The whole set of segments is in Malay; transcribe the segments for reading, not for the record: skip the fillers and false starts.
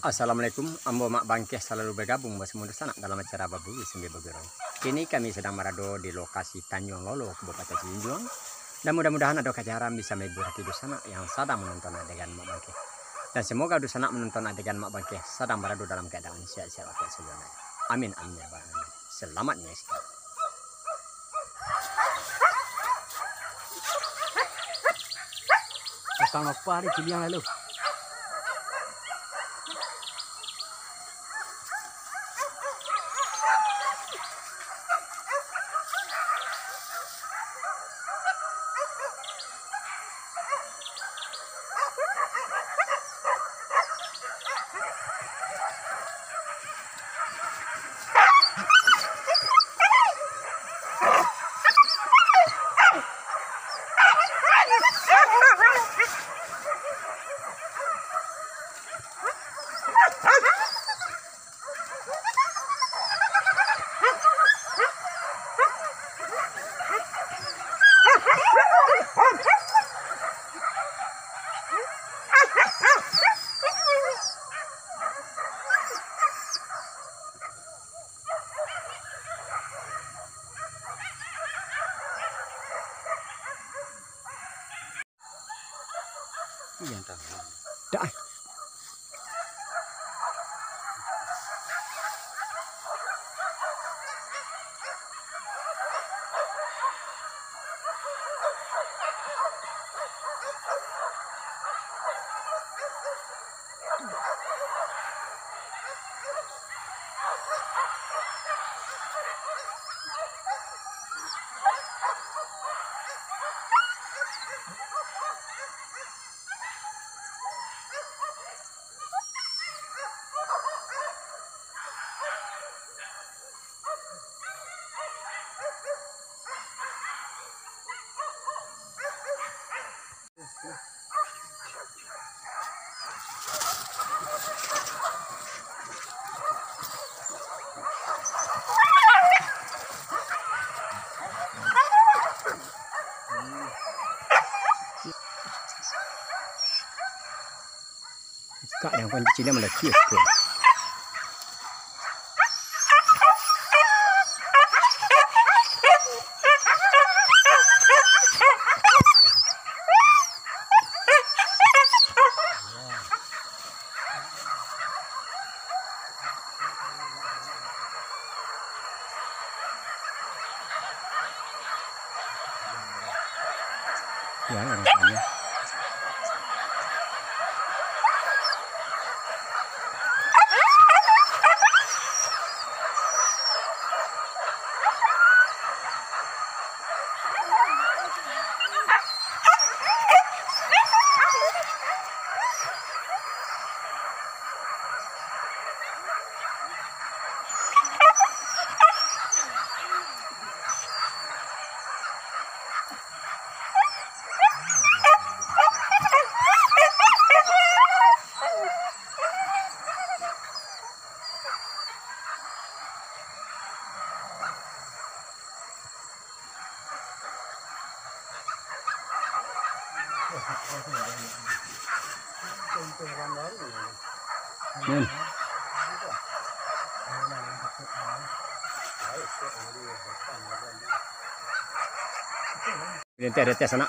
Assalamualaikum, ambo mak bangkeh selalu bergabung bersama sanak dalam acara Babu Sembi Bagero. Kini kami sedang berada di lokasi Tanjung Lolo, Kabupaten Cianjur. Dan mudah-mudahan ada kajaran bisa menghibur hati sanak yang sedang menonton adegan mak bangkeh. Dan semoga sanak menonton adegan mak bangkeh sedang berada dalam keadaan sehat-sehat walafiat sempurna. Amin amin ya Rabbal alamin. Selamat menyaksikan. Kakang apa hari yang lalu? Yang tahu. Dah. Kak yang pancing dia melekis tu. Ya, rasanya. Nanti ada tes anak.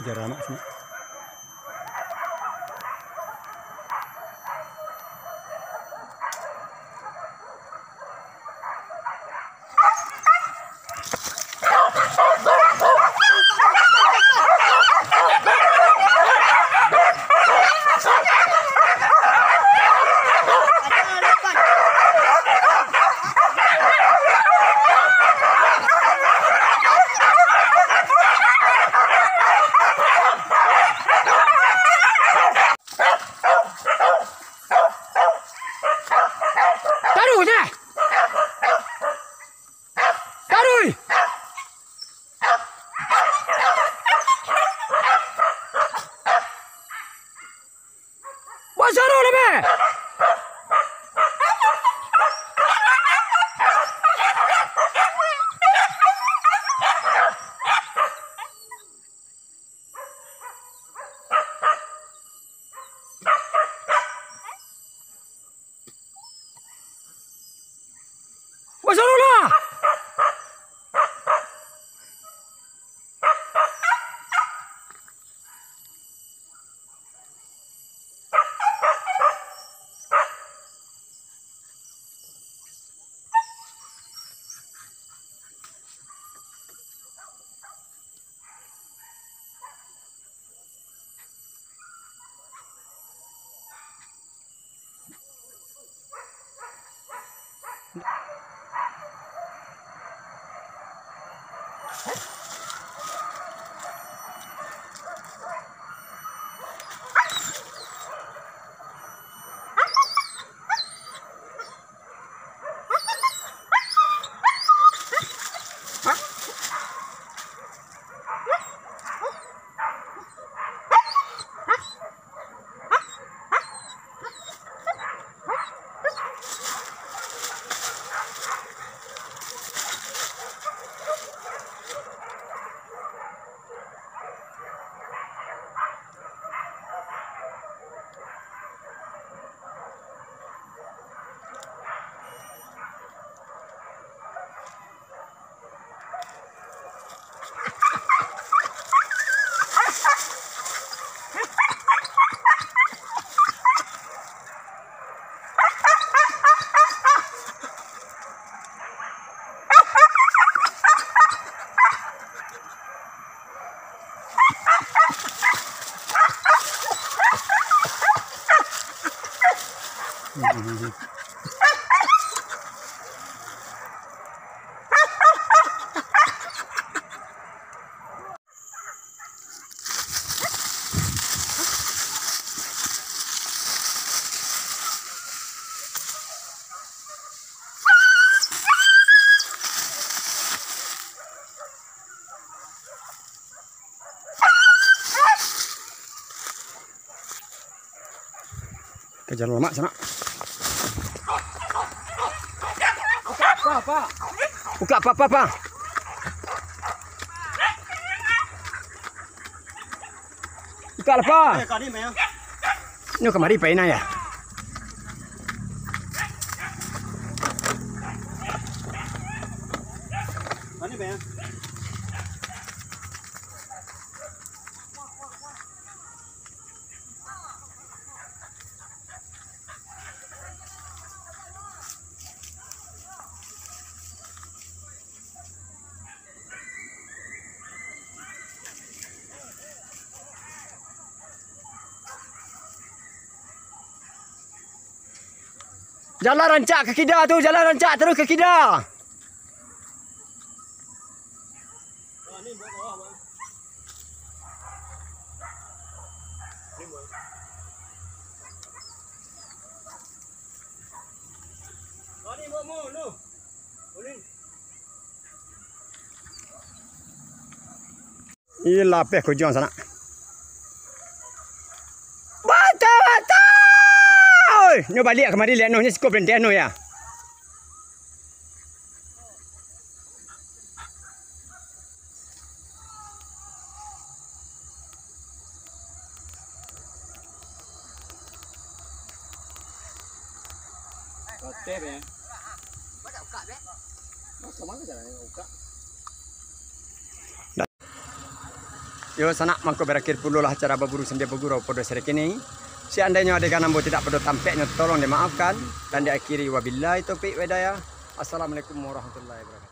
kejar lama sini. Kejar lemak sana. Buka apa? Buka apa? Ini kemari paina ya. Jalan rancak ke Kida tu, jalan rancak terus ke Kida. Ini lapeh kujang sana. Nyo balik kemari lihat noh ni skop berhenti noh ya. Kote be. Mana uka be? Mas kemana jalan uka? Yo sanak mangko berakhir puluh lah acara baburu sendiri bagurau pada sore kini. Seandainya adegan ambo tidak pada tampaknya tolong dimaafkan dan diakhiri wabillahi taufiq wa hidayah. Assalamualaikum warahmatullahi wabarakatuh.